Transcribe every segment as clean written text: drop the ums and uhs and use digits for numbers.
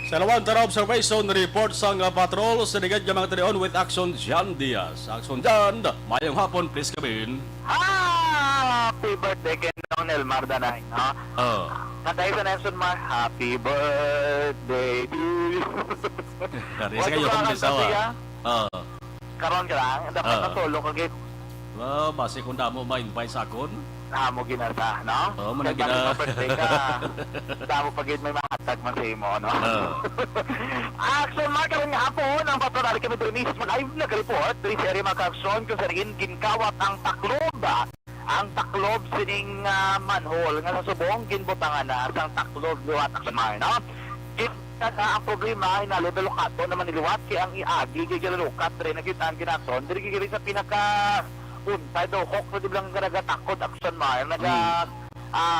Sa lawan tara observation report sa nga patrol sa digad nga mga talion with Action Jan Diaz. Action Jan, mayong hapon please kabin. Happy birthday kay Nong Elmar Danay, no? Katay sa Nelson Mar, happy birthday to you. Dari sa kayo kung bisawa. Karon ka lang, dapat natulong ka git. Base kung damo ma-invite sa akon. Mo ginasa, no? Muna gina. Birthday ka, damo pagid may mahatag man sa imo, no? Action Mar, karon nga hapon, ang patrolari kami doon mismo live na report, 3 serie maka-action kung sa rin ginkawat ang taklob, ang taklob sining manhole nga sa subong ginbutangan na sang taklob liwat ang Mar, no? Ang problema ay na-level kato naman niliwat kaya ang iagi gigilalukat rin nakita ang ginaton diri gigiri sa pinaka untay do hok na di lang nagatakot Action Mar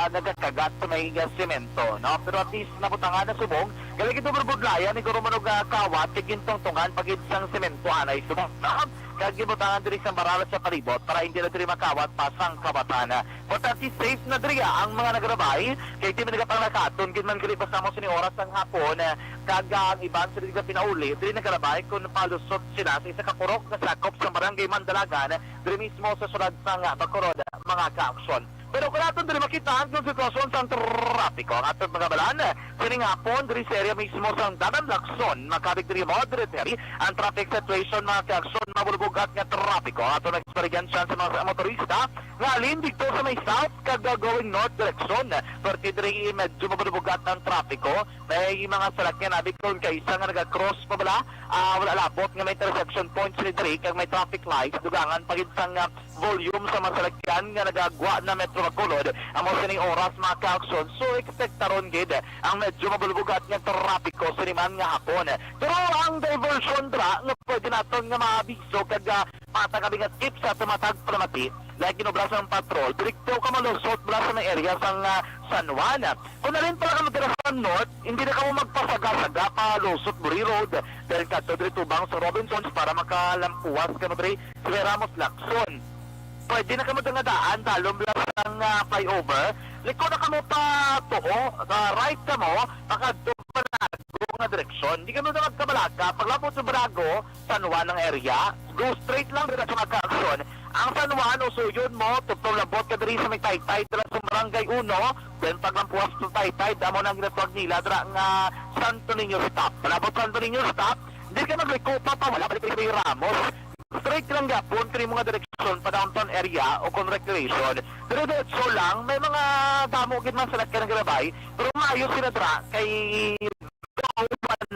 nagakagat sa may semento, no? Pero at least nabutangan na subong galing ito berbudlayan ni guro manog kawat kagintong tungan pagid sang semento anay subong, no? Kagibutangan diri sa baralat sa palibot para hindi na diri makawat pasang kabatana. But at least safe na diri ang mga nagrabay kay di man nagapangakaton gid man gali basta mo sini oras ang hapon kagang iban sa diri pinauli diri nagrabay kun palusot sila sa isa ka purok nga sakop sa barangay Mandalagan diri mismo sa sulad sang Bacolod mga ka-aksyon. Pero kung natin diri makita ang sitwasyon sa trapiko ang atong mga balan sining hapon diri sa area mismo sa Dadan Lacson makabig diri moderate ang traffic situation mga ka-aksyon mabulbugat nga trapiko ato nag-experience sa mga motorista nga alin dito sa may south kada going north direction perti diri medyo mabulbugat ng trapiko may mga salakyan abi kon kay isa nga naga-cross pa bala wala labot nga may intersection points ni diri kag may traffic lights dugangan pagid sang volume sa mga salakyan nga nagagwa na Metro Bacolod amo sining oras mga ka-aksyon so expect taron gid ang medyo mabulbugat nga trapiko siniman nga hapon pero ang diversion dra nga pwede naton nga maabiso kag patagabi nga tip sa tumatag palamati like ginobras ang patrol direkto ka malusot mula sa may area sang San Juan kung na rin pala ka matira sa north hindi na ka mo magpasaga-saga palusot Buri Road dahil ka to diri tubang sa Robinsons para makalampuas ka mo diri sa Ramos Lacson pwede na kamo nga daan talom lang ang flyover liko na kamo pa tuo right ka mo Barago nga direksyon di kamo na magkabalaga paglapot sa Barago San Juan ang area go straight lang dito sa magka-aksyon ang San Juan usuyod mo tugtong labot ka diri sa may Taytay dira sa Barangay 1 then paglampuas sa Taytay damo nang ginatawag nila dira nga Santo Niño stop palabot Santo Niño stop di ka magliko pa wala balik kay Ramos straight lang gapon kini mga direksyon pa downtown area o kon recreation pero diretso lang may mga damo gid man sa lakyan ng grabay pero maayos sila dra kay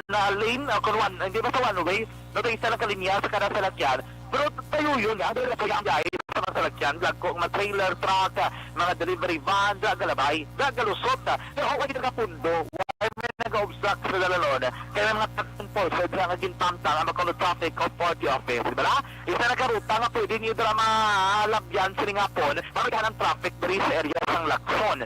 na lane o kon one hindi ba sa one way no isa lang kalinya sa kada salakyan pero tayo yun dahil ito yung guys sa mga salakyan lagko mga trailer truck mga delivery van galabay galusot pero ako kita kapundo may nag-obstruct sa dalalon kaya mga takpon sa dyan naging tamtang ang magkano traffic of 40 office diba isa nagkaruta nga pwede nyo dira malabyan siningapon mamigahan ng traffic diri sa area ng Lacson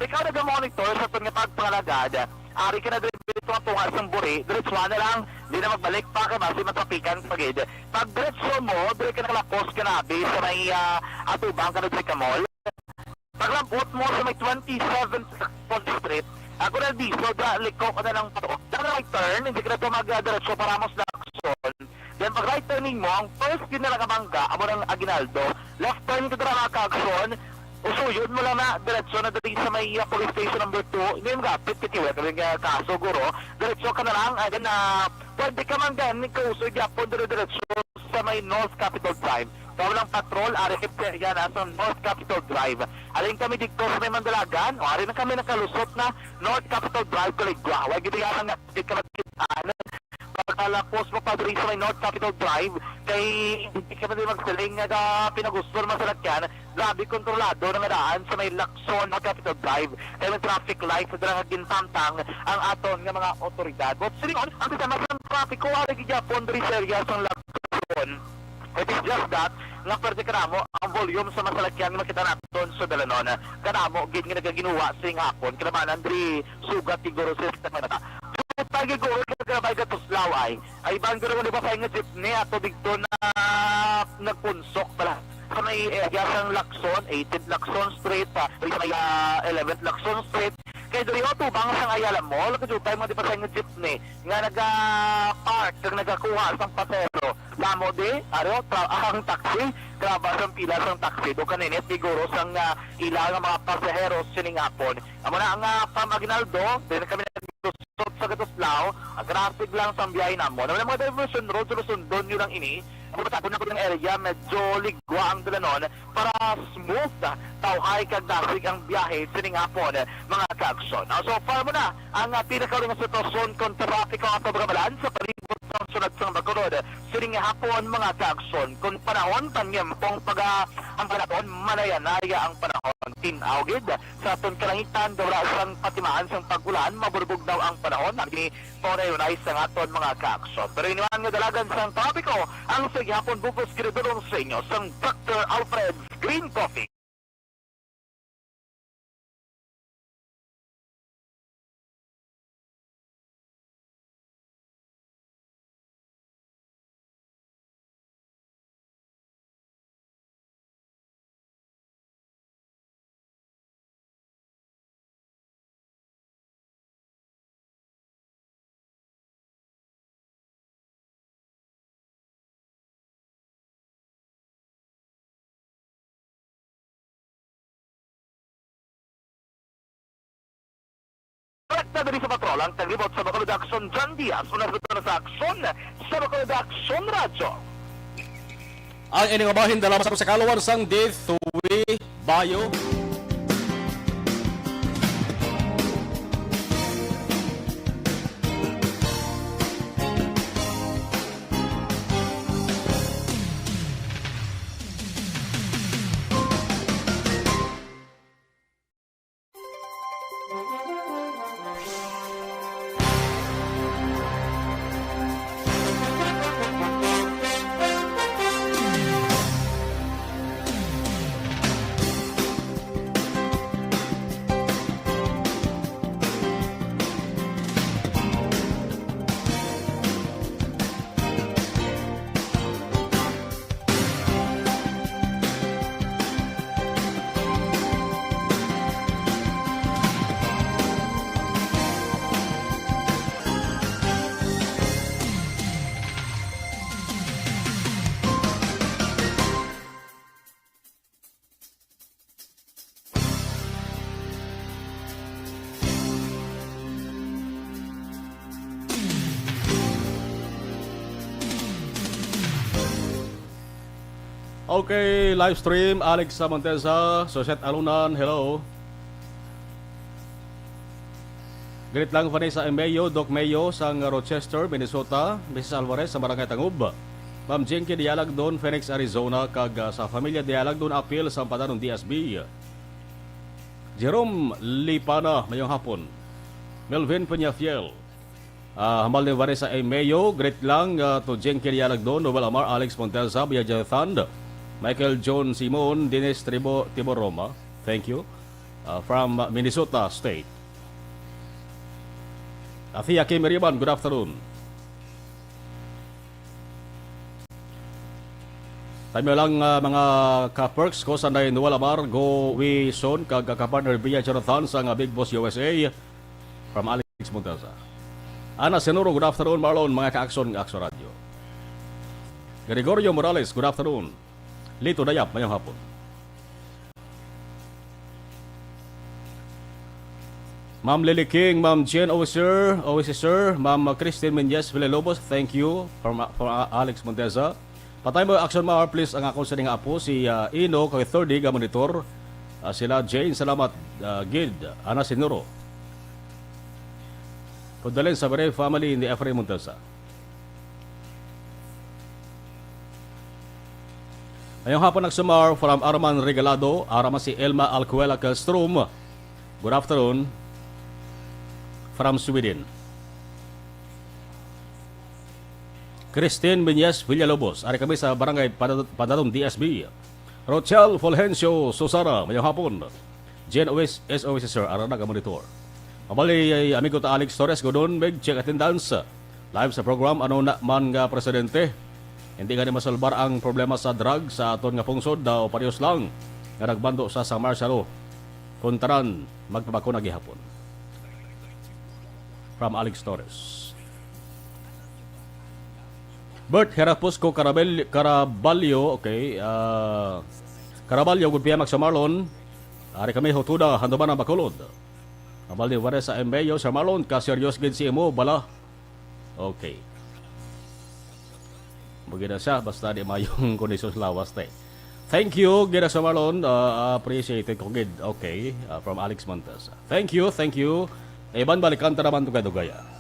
ikaw nag-monitor sa ito nga pagpangalagad ari ka na dito ang tunga sa Buri diretso na lang hindi na magbalik pa kay basi matrapikan pagid pag diretso mo dire ka nakalapos ka na sa may atubang ka na diri ka mall paglambot mo sa may 27th Street ako na dito, liko ka na lang pato. Dahil right turn, hindi ka na ito mag-diretso para Ramos Lacson. Then pag right turning mo, ang first yun na nakabangga, amo ng Aguinaldo, left turn ka na makakakson, usuyod mo lang na diretso na dati sa may police station number 2, hindi yung gapit, kitiwet, yung kaso guro, diretso ka na lang, agad na, pwede ka man ganin, kausuyod yapon, diretso sa may North Capitol Drive. Walang patrol, arikip yan sa North Capitol Drive. Aling kami dito sa may Mandalagan, o arin na kami nakalusot na North Capitol Drive, Caligua. Huwag ito yan nga, di ka magkitaan. Pagkalapos mo pa sa may North Capitol Drive, kay hindi ka man magsiling nga pinagusto naman sa lakyan, grabe kontrolado na daan sa may Lacson, North Capitol Drive. Kaya may traffic light sa dala nga gintamtang ang aton nga mga otoridad. But silingon, ang kasama sa traffic ko, aring gijapon diri sa area sa Lacson. It is just that, nga pwede kanamo, ang volume sa masalakyan nga makita natin sa dalanon, kanamo, gid nga nagaginuwa sing hapon, kanamanan, diri sugat siguro sa sistema na ta. So, pag-iguro, kagabay ka tuslaw ay bang gano'n mo ba sa nga jeepney ato dito na nagpunsok pala. Sa may area sang Lacson, 18th Lacson Street, sa may 11th Lacson Street, Kay diri tubang sang Ayala Mall kadto mo di pa sa jeepney nga naga-park kag nagakuha sang pasero. Lamo di aro ang taxi graba sang pila sang taxi do kaninit siguro sang ilang mga pasahero sining hapon. Amo na ang pamaginaldo din kami nagtusot sa Gatuslao, agrasig lang sang biyahe namo. Naman mga diversion road sundon yun lang ini. Pagkatapos na ko ng area, medyo ligwa ang dalanon para smooth tawhay kag dasig ang biyahe sining hapon mga kaagson. So far mo na ang pinakaling sitwasyon kung trapiko at pagkamalan sa palibot ng sunod sang Bacolod sining hapon mga kaagson. Kung panahon tanyem pong ang panahon manayanaya ang panahon tinawgid sa atong kalangitan dawra sang patimaan sang pagulan maburbog daw ang panahon ani tunay sang aton mga kaagson. Pero iniwan nga dalagan sang trapiko ang hapon bukos kiridorong sa inyo sang Dr. Alfred's Green Coffee. Kolekta dari sa patrol ang taglibot sa Bacolod Action John Diaz unas na sa Action sa Bacolod Action Radyo. Ang ining bahin dala sa kalawan sang Tuwi Bayo. Okay, live stream, Alex Samontesa, Soset Alunan, hello. Greet lang Vanessa Mayo, Doc Mayo, sang Rochester, Minnesota, Mrs. Alvarez, sa Barangay Tangub. Ma'am Jenky Dialag doon, Phoenix, Arizona, kag sa Familia Dialag doon, Apil, sa Padanong DSB. Jerome Lipana, mayong hapon. Melvin Peñafiel. Hamal ni Vanessa Mayo, greet lang to Jenky Dialag doon, Noel Amar, Alex Monteza, Biajathand, Michael John Simon, Dennis Tiboroma, thank you, from Minnesota State. Afia Kim Riban, good afternoon. Tayo lang mga ka-perks ko, sanday Noel Amar, Go Wison, kag-kapartner Bia Jonathan sa Big Boss USA, from Alex Monteza. Ana Senoro, good afternoon. Marlon, mga ka-aksyon Radio. Gregorio Morales, good afternoon. Lito Dayap, mayang hapon. Ma'am Lily King, Ma'am Jen Officer, Ma'am Christine Menyes Villalobos, thank you from Alex Monteza. Patay mo action ma please ang akong sa apo si Ino kay 30 ga monitor. Sila Jane, salamat Gid, Ana Sinuro. Condolence sa Bere family in the Efraim Monteza. Ngayong hapon nagsumar from Arman Regalado, arama si Elma Alcuela Castrom. Good afternoon from Sweden. Christine Menyes Villalobos, ari kami sa Barangay Padanong DSB. Rochelle Fulgencio Susara, ngayong hapon. Jen SOS Sir, arana ka monitor. Mabali amigo ta Alex Torres, godon meg check attendance. Live sa program, ano na man nga presidente. Hindi nga masalbar ang problema sa drug sa aton nga pungsod daw parehas lang nga nagbando sa San Marcelo kontaran magpabako na gihapon. from Alex Torres. Bert Herapos ko Caraballo, okay. Caraballo, good PM sa Marlon. Ari kami hotuda, handuman ang bakulod. Amal ni Vanessa Embeyo sa Marlon, kaseryos gid si mo, bala. Okay. Maganda siya, basta di mayong kondisyon sa lawas te. Thank you, Gira sa Marlon. Appreciate it ko gid. Okay, from Alex Montes. Thank you, thank you. Iban balikan ta naman tugay-dugaya.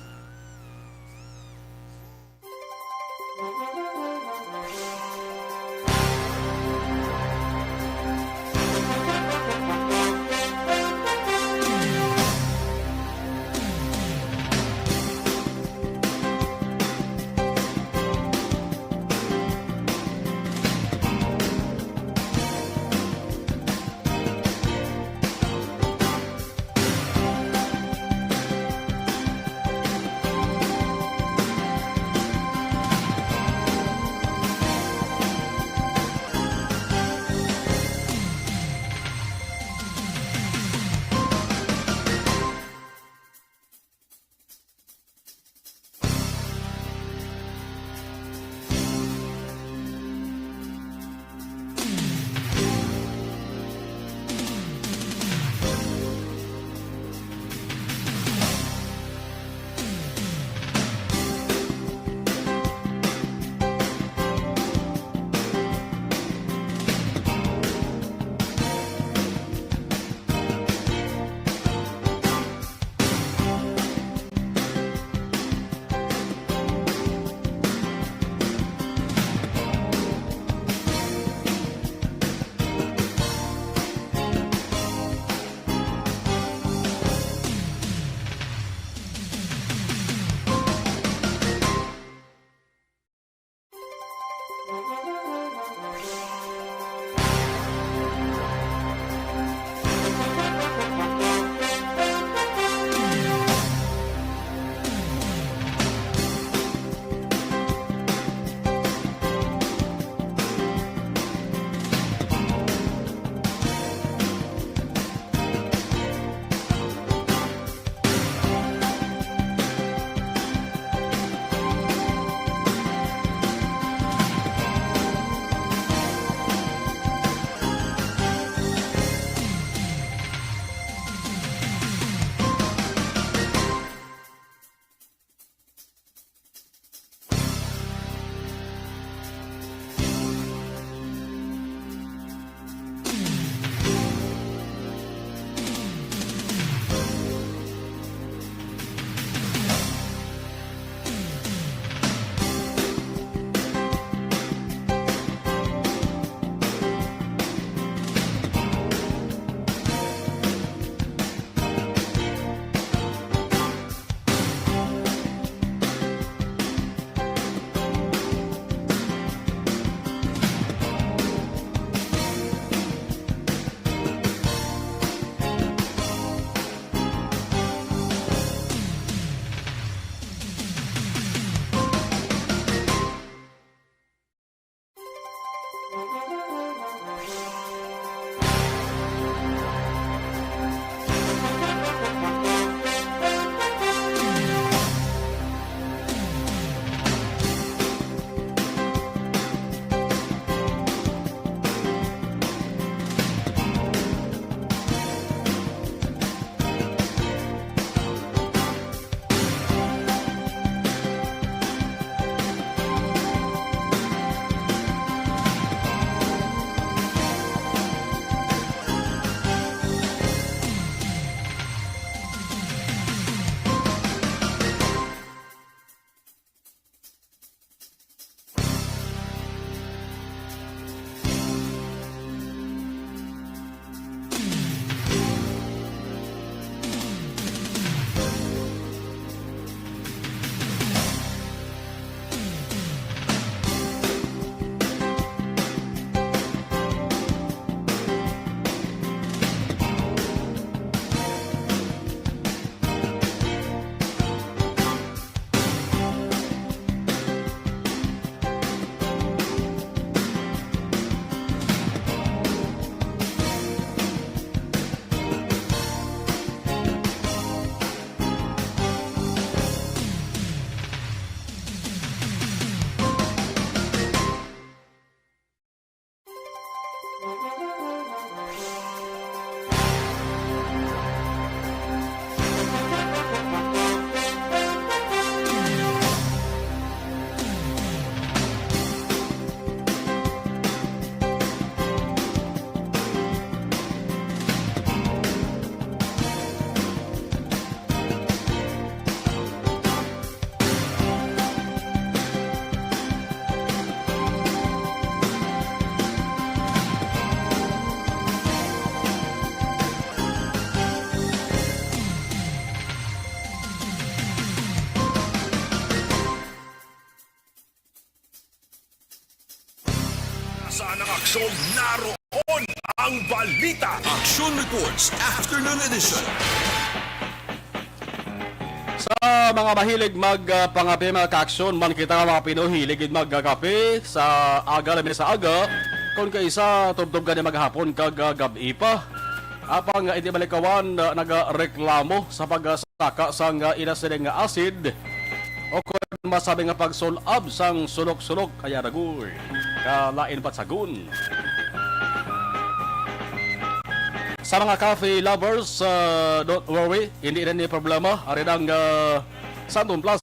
Edisyon naroon ang balita. Action Reports Afternoon Edition. Sa mga mahilig magpangape mga ka-aksyon, man kita mga Pinoy hilig magkape sa aga labi sa aga, kung kaisa tubtub gani maghapon kag gabi pa. Apang iti balikawan nagareklamo sa pagsaka sang inasideng nga acid o kung masabi nga pagsulab sang sulok-sulok kaya ragoy kalain patsagun. Sa mga coffee lovers, don't worry, hindi rin ni problema. Ari ng Sandon Plus.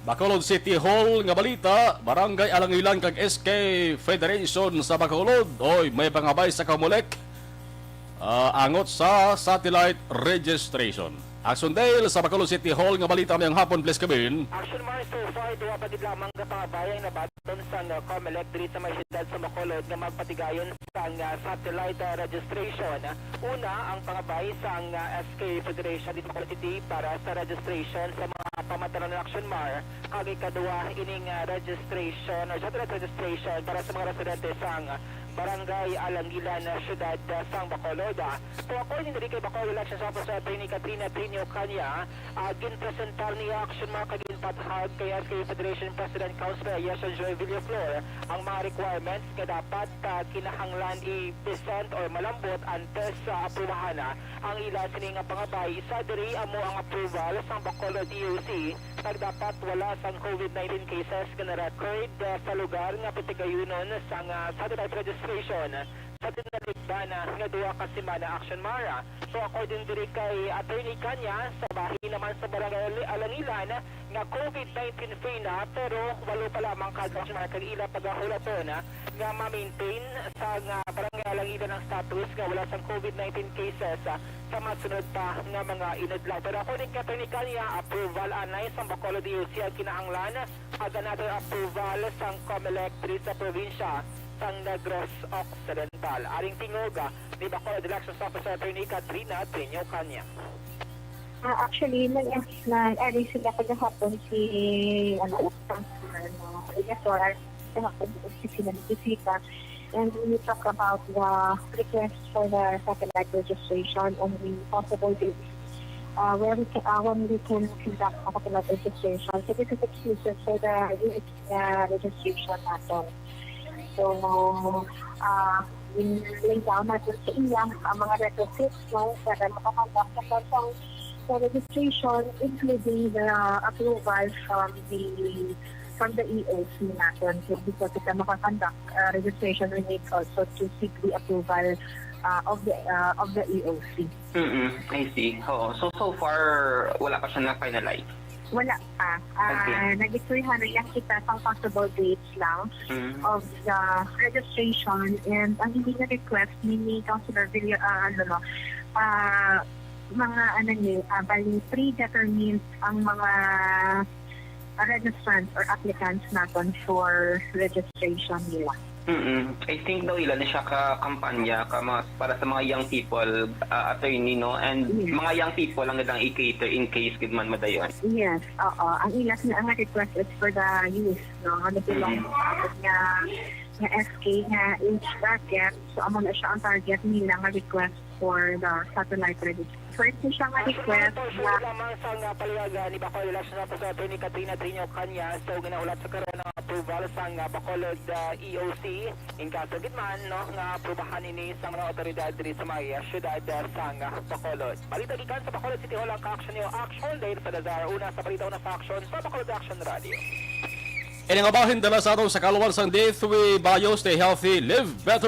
Bacolod City Hall nga balita, Barangay Alangilan kag SK Federation sa Bacolod. Oy, may pangabay sa Kamulek. Angot sa satellite registration. Action Dale sa Bacolod City Hall nga balita mayang hapon, please kabin. Action Mars, so far, duwa pa din lamang ka pangabayang na baton sa Comelec diri sa may siyudad sa Bacolod nga magpatigayon sa satellite registration. Una, ang pangabay sa SK Federation dito sa City para sa registration sa mga pamataran ng Action Mar. Kag ikaduwa, ining registration or satellite registration para sa mga residente sa Barangay Alangilan, siyudad sang Bacolod. So according to kay Bacolod Elections Officer Attorney Katrina Trino Kanya, ginpresentar ni Action Mar kaginpathag kay SK Federation President Councilor Yesha Joy Villaflor ang mga requirements nga dapat kinahanglan i-present or malambot antes sa aprubahan ang ila sining pangabay. Isa diri amo ang approval sang Bacolod DOC kag dapat wala sang COVID-19 cases nga na-record sa lugar nga patigayunon sang satellite registration sa tinaligdan nga duwa ka semana Action Mara. So according diri kay Attorney Kanya, sa bahin naman sa Barangay Alangilan nga COVID-19 free na pero walo pa lamang kag Action Mara kag ila pagahulaton nga ma-maintain sa Barangay Alangilan ang status nga wala sang COVID-19 cases sa masunod pa nga mga inadlaw. Pero according kay Attorney Kanya, approval anay sa Bacolod DOC ang kinahanglan ag another approval sang Comelec diri sa probinsya sang Negros Occidental. Aring tingoga ni Bacolod Elections Officer Attorney Katrina Trino Kanya. Actually, nag-aari sila kagahapon si Councilor kahapon si sila bisita, and we talk about the request for the satellite registration and the possible dates when we can conduct a satellite registration. So this is exclusive for the registration natin. So, lay down natin sa ilang ang mga requisites para makakonduct sa registration, including the approval from the EOC natin. So, before kita makakonduct registration, we need also to seek the approval of the EOC. I see. So far, wala pa siya na-finalize? Wala pa. Nag-isurihan na yan kita pang possible dates lang of the registration, and ang hindi na request ni Councilor Villa, bali predetermined ang mga registrants or applicants natin for registration nila. I think daw ilan na siya ka-kampanya para sa mga young people, attorney, no? And mga young people ang nadang i-cater in case good man madayon. Yes, oo. Ang ilas na ang request is for the youth, no? Ano bilang nga nga SK nga age bracket. So, amo na siya ang target nila nga request for the satellite registration. First na siya nga request na lamang sa nga paliwagan ni Bacolod National President ni Katrina Trino Kanya so ginaulat sa karon ng approval sa nga Bacolod EOC in kaso gitman no nga aprobahan ini sa mga otoridad diri sa mga syudad sa nga Bacolod. Balita gikan sa Bacolod City Hall ang ka-action niyo action dahil sa Lazar una sa balita una sa action sa Bacolod Action Radio. Iningabahin dala sa atong sa kaluwan sang Day 3 Bayo, stay healthy, live better.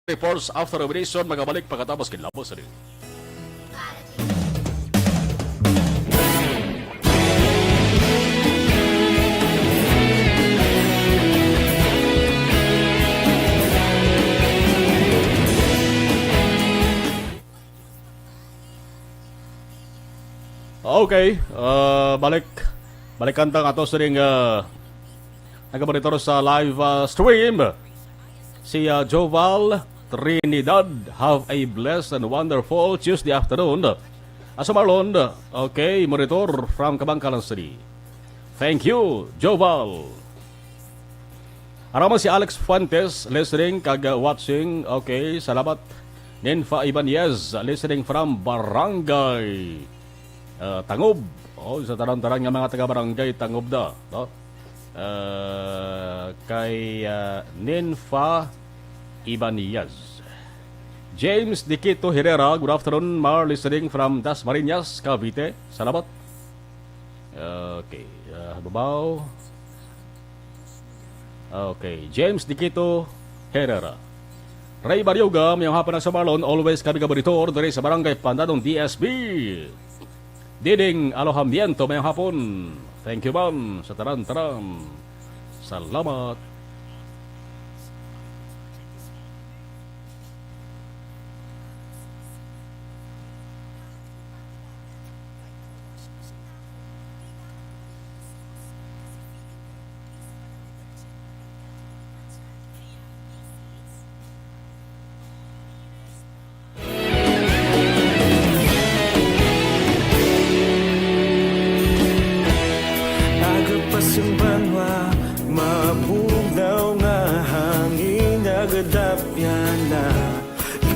Reports after elimination, magabalik pagkatapos kinlabos rin. Okay, balikan tang ato sa ring nagabaritor sa live stream. Si Joval Trinidad, have a blessed and wonderful Tuesday afternoon. Marlon, okay, monitor from Kabangkalan City. Thank you, Joval. Araman si Alex Fuentes, listening, watching. Okay, salamat. Ninfa Ibanez, listening from Barangay Tangob. Sa tarang-tarang nga mga taga-barangay Tangob da. No? Kay Ninfa Ibanez. James Dikito Herrera, good afternoon, Mar, listening from Dasmariñas, Cavite. Salamat. Okay, babaw. Okay, James Dikito Herrera. Ray Baryoga, mayang hapon sa Marlon, always kami gabaritor dari sa barangay Pandadong DSB. Diding Alojamiento, mayang hapon. Thank you, ma'am, sa taran-taran. Salamat.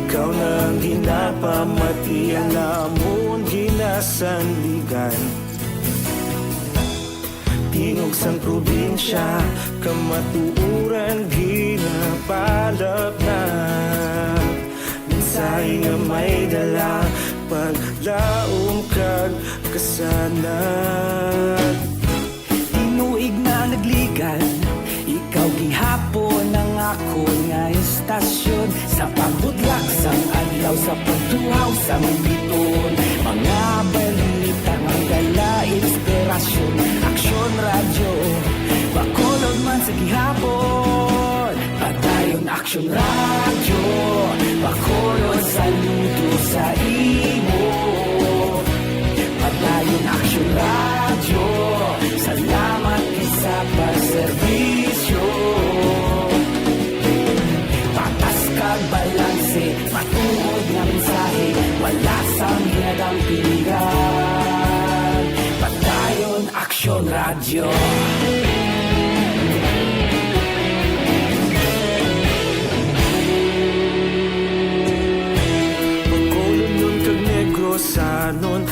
Ikaw nang ginapamati ang amon ginasandigan. Tingog sang probinsya, kamatuuran ginapalap na. Minsay nga may dala, paglaom kag kasanat. Tinuig na nagligan, ikaw gihapon ang ako nga estasyon. Sa pagbutlak sang adlaw, sa pagtuhaw sa biton. Mga balita nga dala inspirasyon. Aksyon radyo, Bacolod man sa gihapon. Padayon Aksyon radyo, Bacolod saludo sa imo. Padayon Aksyon radyo, salamat isa pagserbisyo. Patas kag balanse, matuod nga mensahe, wala sang hinadang pilihan. Padayon Aksyon radyo. Sanon,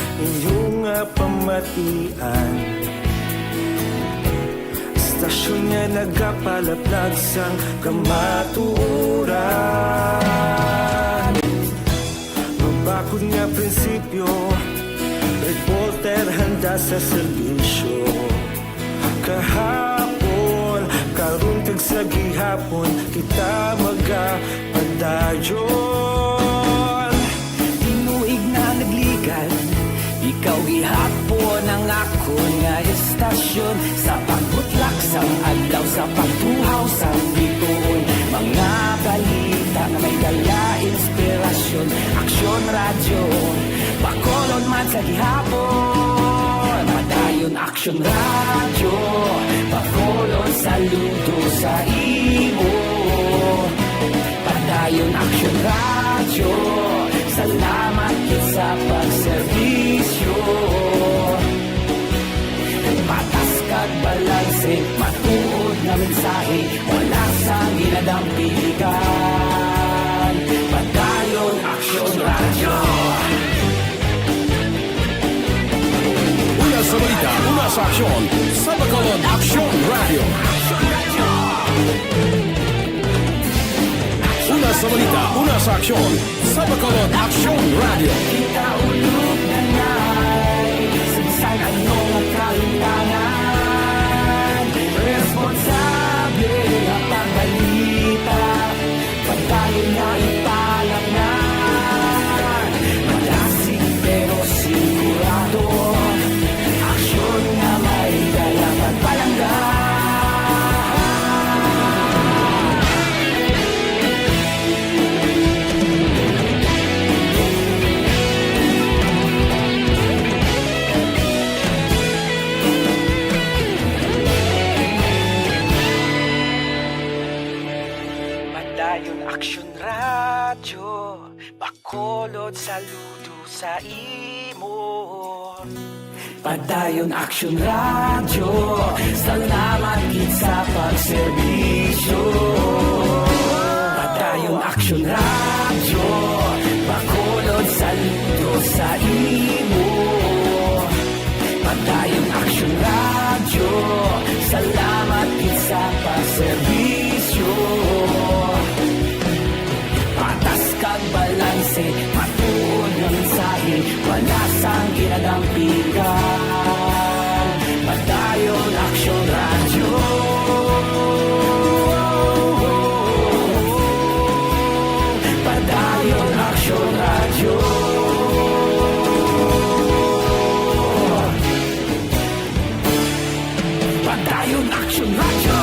istasyon niya nagapalaplag sang kamatuuran. Mabakod nga prinsipyo, reporter handa sa serbisyo. Kahapon, karong tag sa gihapon, kita magapadayon. Tinuig na nagligan, ikaw gihapon ang ako nga istasyon. Sa pagbutlak sang adlaw, sa pagtuhaw sang bituon, mga balita na may dala inspirasyon. Aksyon radyo, bakolon man sa gihapon. Padayon aksyon radyo, bakolon saludo sa imo. Padayon aksyon radyo, salamat kit sa pagserbisyo. Patas kag balanse, matuod na mensahe, wala sa ginadampigan. Padayon aksyon radyo. Una sa balita, una sa aksyon, sa Bacolod Aksyon Radio. Una sa balita, una sa aksyon, sa Bacolod Aksyon Radio. Kita ulog na na'y sinsan anong kalintangan. Responsable ang pagbalita, pagdayon na ipalagnan. Malasig pero sigurado, aksyon na may dalang pagpalanggan. Padayon aksyon radyo, bakolod saludo sa imo. Padayon aksyon radyo, salamat gid sa pagserbisyo. Padayon aksyon radyo, bakolod saludo sa imo. Padayon aksyon radyo, salamat gid sa pagserbisyo. Patas kag balanse, matuod ng mensahe, wala sang ginadampigan. Padayon aksyon radyo. Padayon aksyon radyo. Padayon aksyon radyo.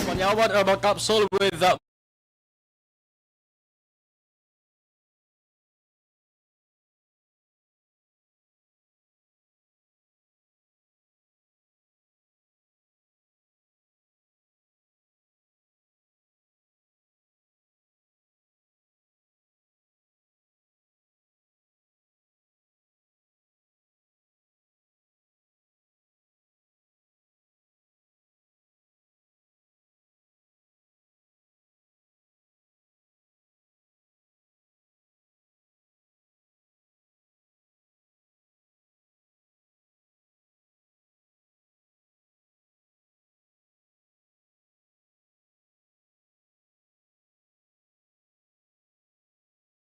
Panyawan Herbal Capsule with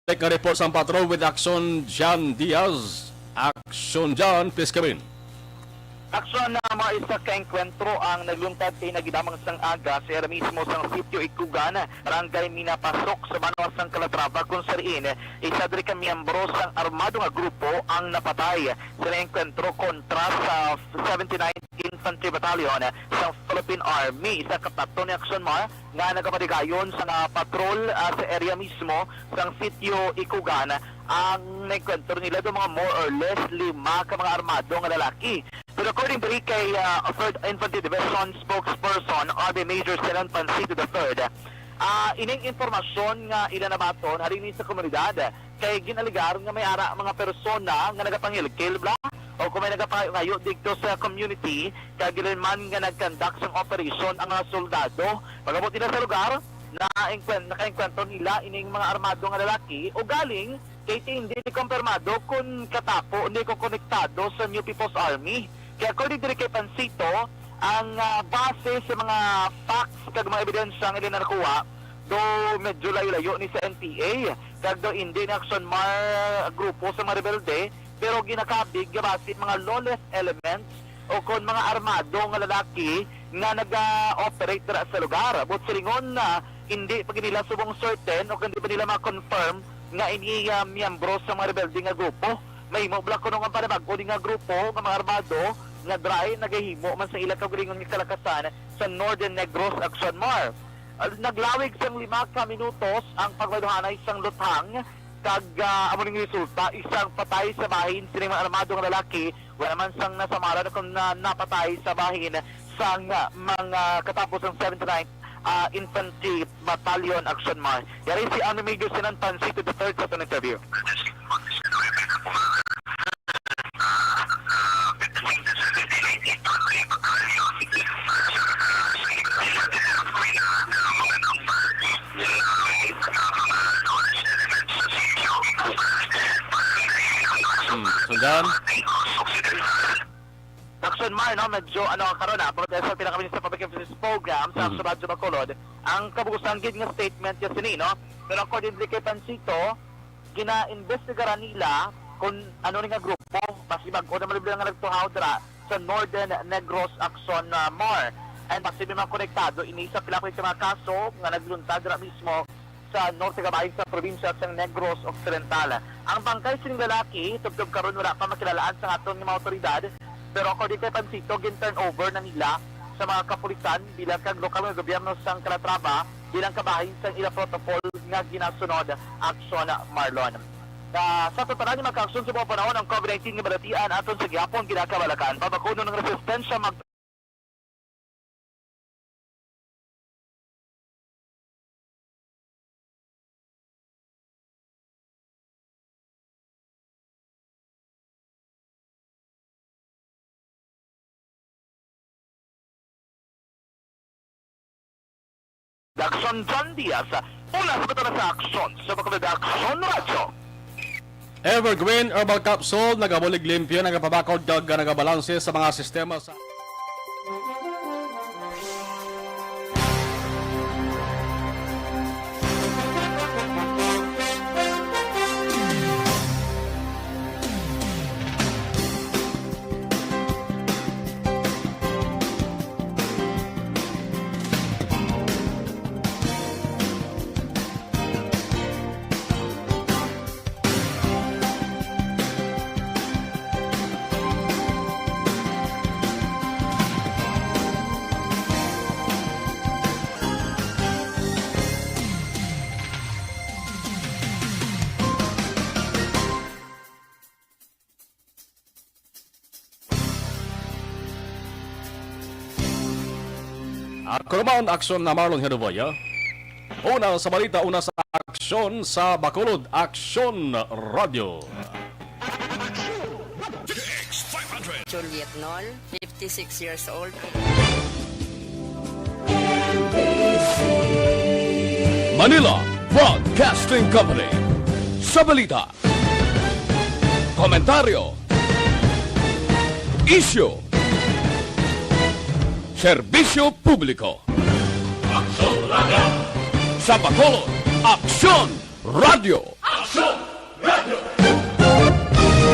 Take a report sa patrol with Action John Diaz. Action John, please come in. Aksyon na mga isa ka enkwentro ang nagluntad kay nagidamang sang aga sa area mismo sang sitio Ikugan, Barangay Minapasok sa Banawas ng Calatrava kung sariin isa diri ka miyembro sang armado nga grupo ang napatay sa enkwentro kontra sa 79th Infantry Battalion sa Philippine Army. Isa kapatto ni Aksyon nga nagapadigayon sa patrol sa area mismo sang sitio Ikugan. Ang nagkwentro nila do mga more or less 5 ka mga armado nga lalaki. But according to kay 3rd Infantry Division spokesperson RB Major Senan Pansito III, ining informasyon nga ilan na baton harini sa komunidad kay ginaligar nga may ara mga persona nga nagapangilkil bla o kung may nagapayo dito sa community kay gilinman nga nagkandak sang operation ang mga soldado. Pagabot nila sa lugar, naka-enkwentro nila ining mga armado nga lalaki o galing kay hindi kumpirmado kung katapo hindi ko konektado sa New People's Army. Kaya according to kay Pansito, ang base sa mga facts kag mga ebidensya ang ilan nakuha, do medyo layo-layo ni sa NPA, kag do hindi na Action Mar grupo sa mga rebelde, pero ginakabig base mga lawless elements o kon mga armado nga lalaki nga nag-operate dira sa lugar. But silingon na hindi pa nila subong certain o hindi pa nila ma-confirm nga ini miyembro sa mga rebelde nga grupo. May mo bla kuno nga panabag nga grupo nga mga armado nga dry nagahimo man sa ilang kaugalingon nga kalakasan sa Northern Negros Action Mar. Naglawig sang 5 ka minutos ang pagmaduhanay sang lutang kag amo ning resulta isang patay sa bahin sini mga armado nga lalaki wala man sang nasamaran kung napatay sa bahin sang mga katapos ng 79th Infantry Battalion Action Mar. Yari si Army Major Senan Pansito III sa itong interview. Sundan. Action Mar, no, medyo karon protest sa pinakabinis sa public emphasis program sa Action Radyo Bacolod. Ang kabugusan gid nga statement niya sini, no? Pero according kay Pansito, gina-investigaran nila kung ano nga grupo, pasibag ko naman nga nagtuhaw dira sa Northern Negros Action Mar. And pasibag mga konektado, inisa pila ko mga kaso nga nagluntad dira mismo sa norte kabahin sa probinsya sa Negros Occidental. Ang bangkay sining lalaki, tubtob karon wala pa makilalaan sa aton nga mga otoridad. Pero according kay Pansito, gin-turn over na nila sa mga kapulisan bilang kag lokal nga gobyerno sang Calatrava bilang kabahin sa ila protocol nga ginasunod Action Marlon. Sa totalan ni magka-aksyon sa mga panahon ng COVID-19 nga balatian aton sa gihapon ginakabalakan, pabakuno ng resistensya Action John Diaz, una sa bato na sa aksyon sa Bacolod Action Radyo. Evergreen Herbal Capsule nagabulig limpyo nagapabakod kag nagabalanse sa mga sistema sa Kurmaon aksyon na Marlon Hedovoya. Una sa balita, una sa aksyon sa Bacolod Action Radio. Juliet Nol, 56 years old. Manila Broadcasting Company. Sa balita, komentaryo, issue, serbisyo publiko. Action Radio. Sa Bacolod, Action Radio. Aksyon!